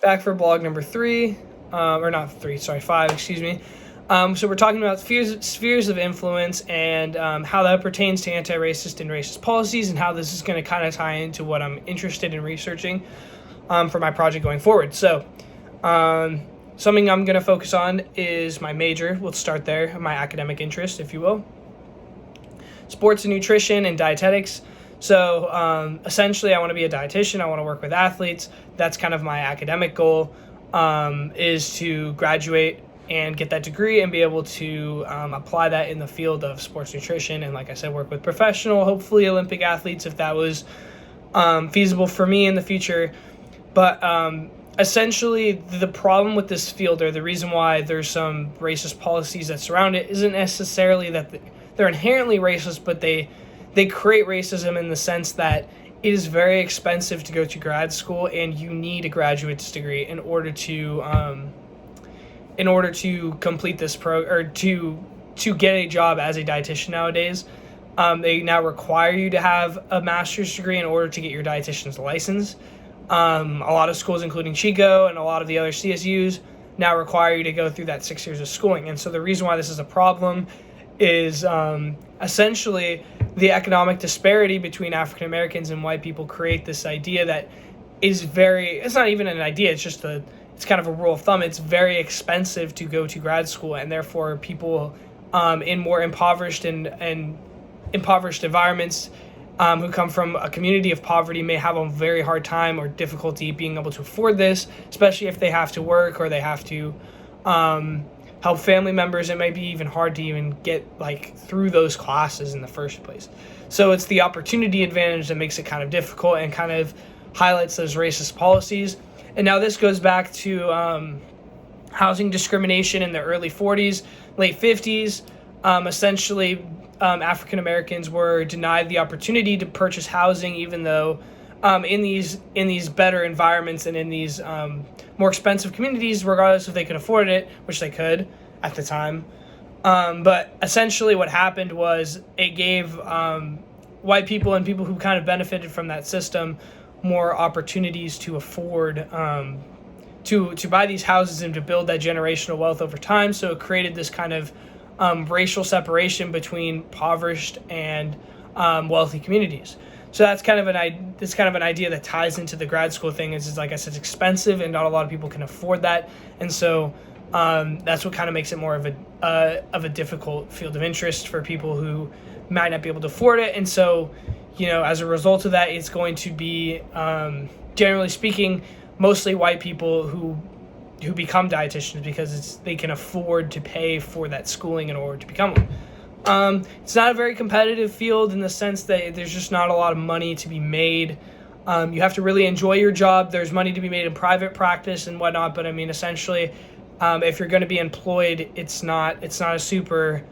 Back for blog number 3, or not 3, sorry, 5, excuse me. So we're talking about spheres of influence and how that pertains to anti-racist and racist policies, and how this is going to kind of tie into what I'm interested in researching for my project going forward. So something I'm going to focus on is my major. We'll start there, my academic interest, if you will. Sports and nutrition and dietetics. So essentially, I want to be a dietitian. I want to work with athletes. That's kind of my academic goal, is to graduate and get that degree and be able to apply that in the field of sports nutrition. And like I said, work with professional, hopefully Olympic athletes if that was feasible for me in the future. But essentially, the problem with this field, or the reason why there's some racist policies that surround it, isn't necessarily that they're inherently racist, but they create racism in the sense that it is very expensive to go to grad school, and you need a graduate's degree in order to complete this or to get a job as a dietitian nowadays. They now require you to have a master's degree in order to get your dietitian's license. A lot of schools, including Chico and a lot of the other CSUs, now require you to go through that 6 years of schooling. And so the reason why this is a problem is essentially the economic disparity between African Americans and white people create this idea that is it's not even an idea, it's kind of a rule of thumb. It's very expensive to go to grad school, and therefore people in more impoverished and impoverished environments who come from a community of poverty may have a very hard time or difficulty being able to afford this, especially if they have to work or they have to help family members. It may be even hard to even get through those classes in the first place. So it's the opportunity advantage that makes it kind of difficult and kind of highlights those racist policies. And now this goes back to housing discrimination in the early 40s, late 50s. Essentially, African Americans were denied the opportunity to purchase housing, even though in these better environments and in these more expensive communities, regardless if they could afford it, which they could at the time. But essentially what happened was it gave white people and people who kind of benefited from that system more opportunities to afford to buy these houses and to build that generational wealth over time. So it created this kind of racial separation between impoverished and wealthy communities. So that's kind of an idea that ties into the grad school thing. Is like I said, it's expensive and not a lot of people can afford that, and so that's what kind of makes it more of a difficult field of interest for people who might not be able to afford it. And so, as a result of that, it's going to be generally speaking mostly white people who become dietitians because they can afford to pay for that schooling in order to become one. It's not a very competitive field in the sense that there's just not a lot of money to be made. You have to really enjoy your job. There's money to be made in private practice and whatnot, but I mean, essentially, if you're going to be employed, it's not a super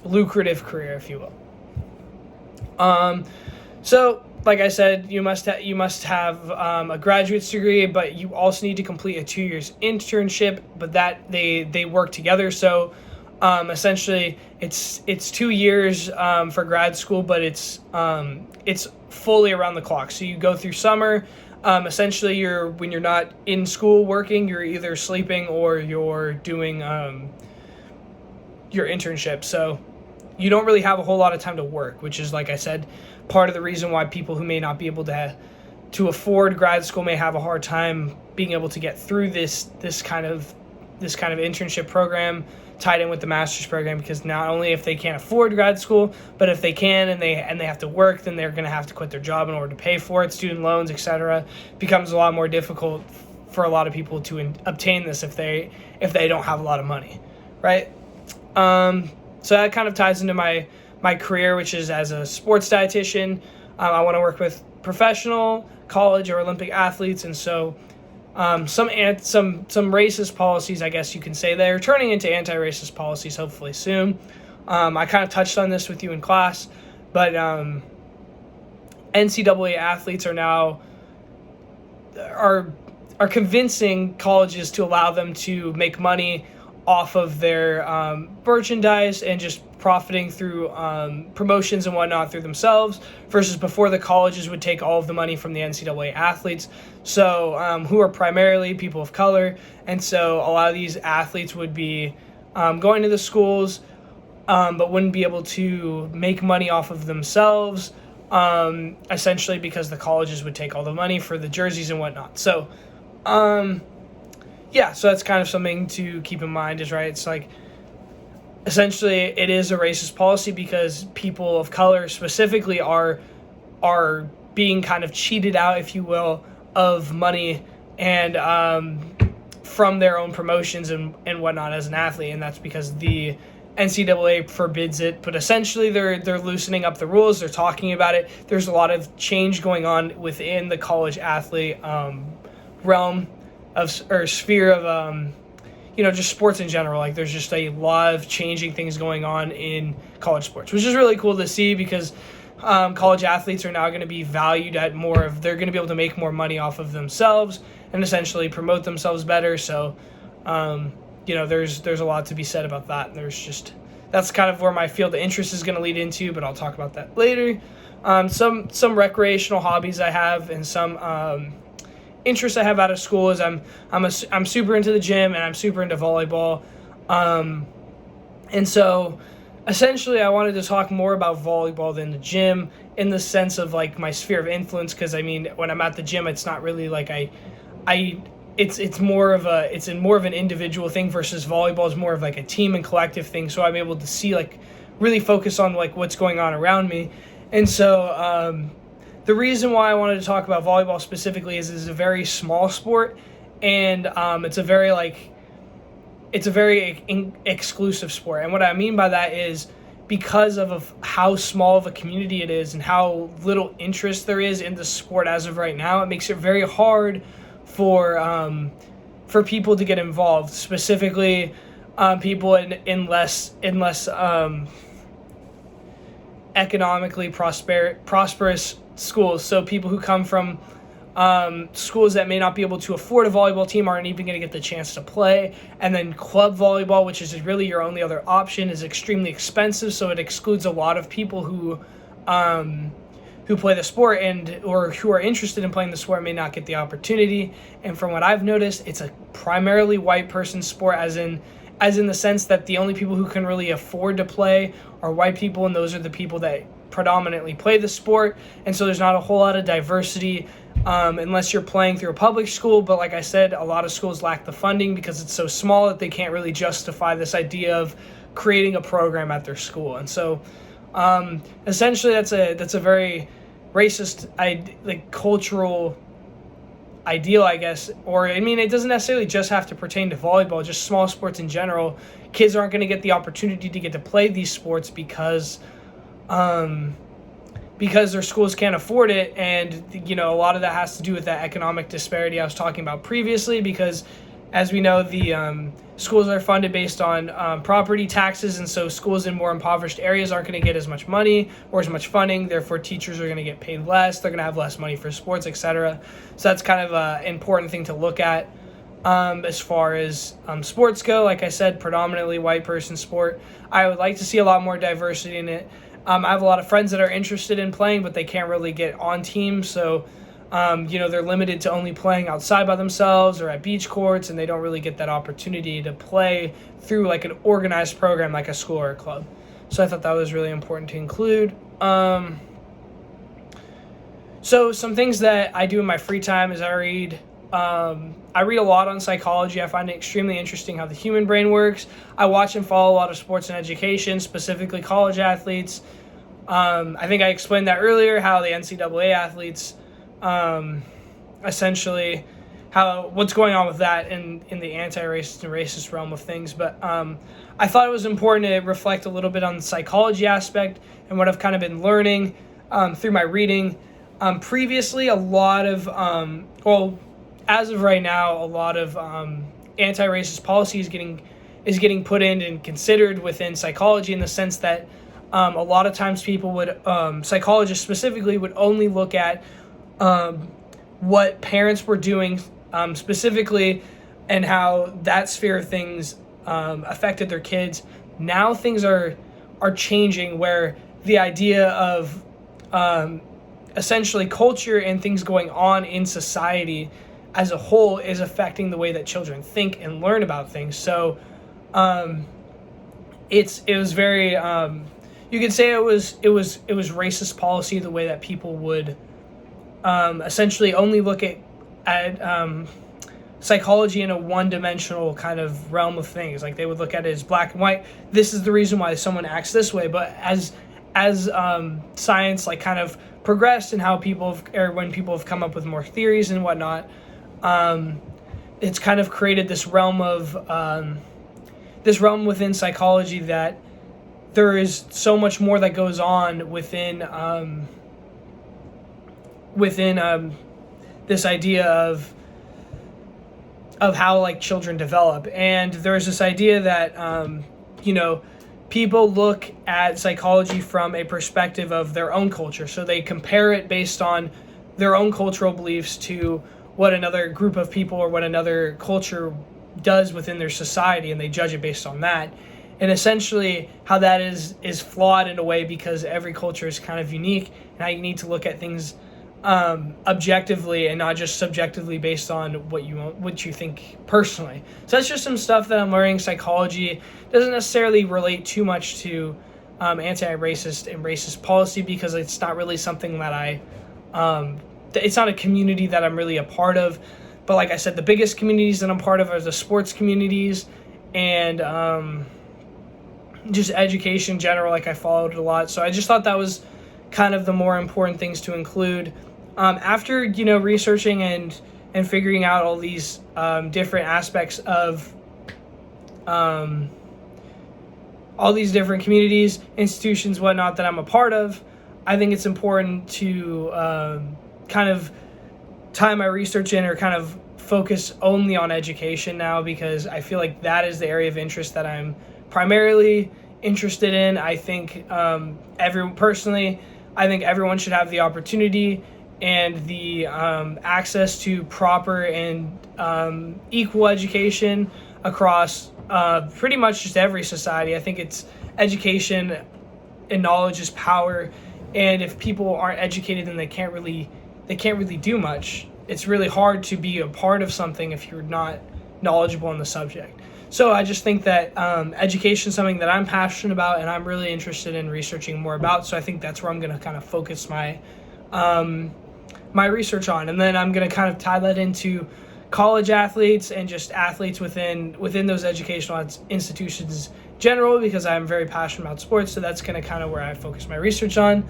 lucrative career, if you will. So, like I said, you must have a graduate's degree, but you also need to complete a 2 years internship. But that they work together. So essentially, it's 2 years for grad school, but it's fully around the clock. So you go through summer. Essentially, when you're not in school working, you're either sleeping or you're doing your internship. So you don't really have a whole lot of time to work, which is, like I said, part of the reason why people who may not be able to afford grad school may have a hard time being able to get through this kind of internship program tied in with the master's program, because not only if they can't afford grad school, but if they can and they have to work, then they're going to have to quit their job in order to pay for it. Student loans, etc. becomes a lot more difficult for a lot of people to obtain this if they don't have a lot of money, right? So that kind of ties into my career, which is as a sports dietitian. I want to work with professional, college, or Olympic athletes, and so some racist policies, I guess you can say, they're turning into anti-racist policies hopefully soon. I kind of touched on this with you in class, but NCAA athletes are convincing colleges to allow them to make money off of their merchandise and just profiting through promotions and whatnot through themselves, versus before the colleges would take all of the money from the NCAA athletes, so who are primarily people of color. And so a lot of these athletes would be going to the schools, but wouldn't be able to make money off of themselves, essentially because the colleges would take all the money for the jerseys and whatnot. So yeah, so that's kind of something to keep in mind, is right. It's like, essentially it is a racist policy because people of color specifically are being kind of cheated out, if you will, of money and from their own promotions and whatnot as an athlete. And that's because the NCAA forbids it, but essentially they're loosening up the rules. They're talking about it. There's a lot of change going on within the college athlete realm or sphere of just sports in general. Like, there's just a lot of changing things going on in college sports, which is really cool to see, because college athletes are now going to be valued at they're going to be able to make more money off of themselves and essentially promote themselves better. So there's a lot to be said about that. That's kind of where my field of interest is going to lead into, but I'll talk about that later. Some recreational hobbies I have, and some interests I have out of school is I'm super into the gym, and I'm super into volleyball. And so essentially I wanted to talk more about volleyball than the gym, in the sense of like my sphere of influence, because I mean, when I'm at the gym, it's not really like it's more of an individual thing, versus volleyball is more of like a team and collective thing. So I'm able to see, like, really focus on like what's going on around me. And so the reason why I wanted to talk about volleyball specifically is it's a very small sport, and it's a very exclusive sport. And what I mean by that is, because of how small of a community it is and how little interest there is in the sport as of right now, it makes it very hard for people to get involved, specifically people in less economically prosperous schools. So people who come from schools that may not be able to afford a volleyball team aren't even going to get the chance to play. And then club volleyball, which is really your only other option, is extremely expensive, so it excludes a lot of people who play the sport or who are interested in playing the sport may not get the opportunity. And from what I've noticed, it's a primarily white person sport, as in the sense that the only people who can really afford to play are white people, and those are the people that predominantly play the sport. And so there's not a whole lot of diversity unless you're playing through a public school. But like I said, a lot of schools lack the funding because it's so small that they can't really justify this idea of creating a program at their school. And so essentially that's a very racist cultural ideal, I guess. Or I mean, it doesn't necessarily just have to pertain to volleyball, just small sports in general. Kids aren't going to get the opportunity to get to play these sports because their schools can't afford it. And a lot of that has to do with that economic disparity I was talking about previously, because as we know, the schools are funded based on property taxes, and so schools in more impoverished areas aren't going to get as much money or as much funding. Therefore, teachers are going to get paid less. They're going to have less money for sports, etc. So that's kind of an important thing to look at as far as sports go. Like I said, predominantly white person sport. I would like to see a lot more diversity in it. I have a lot of friends that are interested in playing, but they can't really get on teams. So they're limited to only playing outside by themselves or at beach courts, and they don't really get that opportunity to play through like an organized program like a school or a club. So I thought that was really important to include. So some things that I do in my free time is I read a lot on psychology. I find it extremely interesting how the human brain works. I watch and follow a lot of sports and education, specifically college athletes. I think I explained that earlier, how the NCAA athletes essentially what's going on with that in the anti-racist and racist realm of things. But I thought it was important to reflect a little bit on the psychology aspect and what I've kind of been learning through my reading. Previously, a lot of as of right now, a lot of anti-racist policy is getting put in and considered within psychology, in the sense that a lot of times people would psychologists specifically would only look at what parents were doing specifically, and how that sphere of things affected their kids. Now things are changing where the idea of essentially culture and things going on in society as a whole is affecting the way that children think and learn about things. So it was very you could say it was racist policy, the way that people would essentially only look at psychology in a one-dimensional kind of realm of things. Like they would look at it as black and white. This is the reason why someone acts this way. But as science like kind of progressed and how when people have come up with more theories and whatnot, it's kind of created this realm within psychology that there is so much more that goes on within this idea of how like children develop. And there's this idea that people look at psychology from a perspective of their own culture, so they compare it based on their own cultural beliefs to what another group of people or what another culture does within their society, and they judge it based on that. And essentially how that is flawed in a way, because every culture is kind of unique, and how you need to look at things objectively and not just subjectively based on what you think personally. So that's just some stuff that I'm learning. Psychology doesn't necessarily relate too much to anti-racist and racist policy, because it's not really something that it's not a community that I'm really a part of. But like I said, the biggest communities that I'm part of are the sports communities and just education in general. Like I followed it a lot, so I just thought that was kind of the more important things to include. After researching and figuring out all these different aspects of all these different communities, institutions, whatnot that I'm a part of, I think it's important to kind of tie my research in, or kind of focus only on education now, because I feel like that is the area of interest that I'm primarily interested in. I think I think everyone should have the opportunity and the access to proper and equal education across pretty much just every society. I think it's education and knowledge is power, and if people aren't educated, then they can't really do much. It's really hard to be a part of something if you're not knowledgeable on the subject. So I just think that education is something that I'm passionate about and I'm really interested in researching more about. So I think that's where I'm going to kind of focus my my research on. And then I'm going to kind of tie that into college athletes and just athletes within those educational institutions in general, because I'm very passionate about sports. So that's going to kind of where I focus my research on.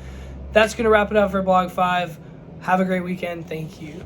That's going to wrap it up for Blog 5. Have a great weekend. Thank you.